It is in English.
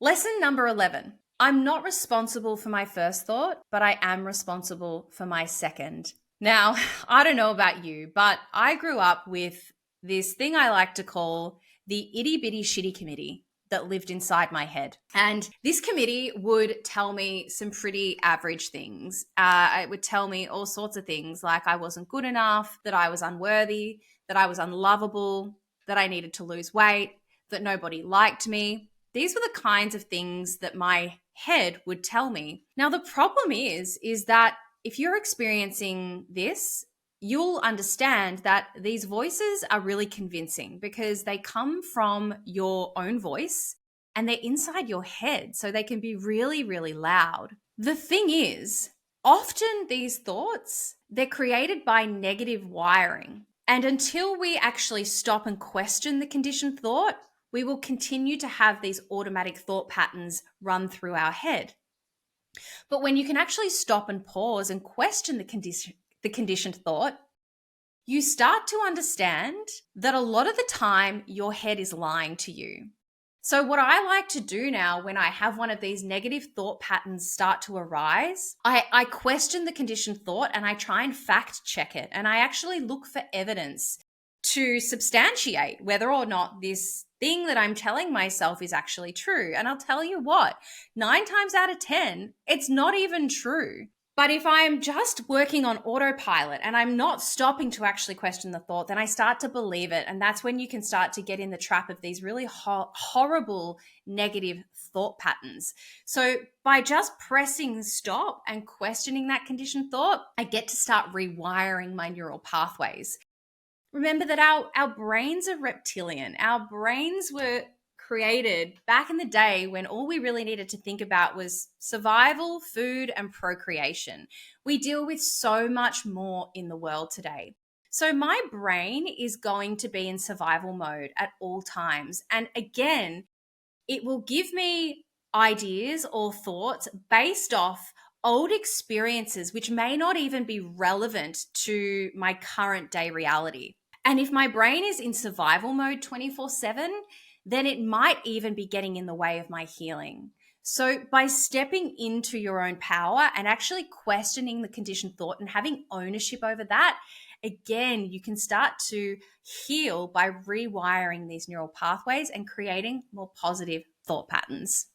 Lesson number 11. I'm not responsible for my first thought, but I am responsible for my second. Now, I don't know about you, but I grew up with this thing I like to call the itty bitty shitty committee that lived inside my head. And this committee would tell me some pretty average things. It would tell me all sorts of things like I wasn't good enough, that I was unworthy, that I was unlovable, that I needed to lose weight, that nobody liked me. These were the kinds of things that my head would tell me. Now, the problem is that if you're experiencing this, you'll understand that these voices are really convincing because they come from your own voice and they're inside your head. So they can be really, really loud. The thing is, often these thoughts, they're created by negative wiring. And until we actually stop and question the conditioned thought, we will continue to have these automatic thought patterns run through our head. But when you can actually stop and pause and question the conditioned thought, you start to understand that a lot of the time your head is lying to you. So what I like to do now when I have one of these negative thought patterns start to arise, I question the conditioned thought and I try and fact check it. And I actually look for evidence to substantiate whether or not this thing that I'm telling myself is actually true. And I'll tell you what, 9 times out of 10, it's not even true. But if I am just working on autopilot and I'm not stopping to actually question the thought, then I start to believe it. And that's when you can start to get in the trap of these really horrible negative thought patterns. So by just pressing stop and questioning that conditioned thought, I get to start rewiring my neural pathways. Remember that our brains are reptilian. Our brains were created back in the day when all we really needed to think about was survival, food, and procreation. We deal with so much more in the world today. So my brain is going to be in survival mode at all times. And again, it will give me ideas or thoughts based off old experiences, which may not even be relevant to my current day reality. And if my brain is in survival mode 24/7, then it might even be getting in the way of my healing. So by stepping into your own power and actually questioning the conditioned thought and having ownership over that, again, you can start to heal by rewiring these neural pathways and creating more positive thought patterns.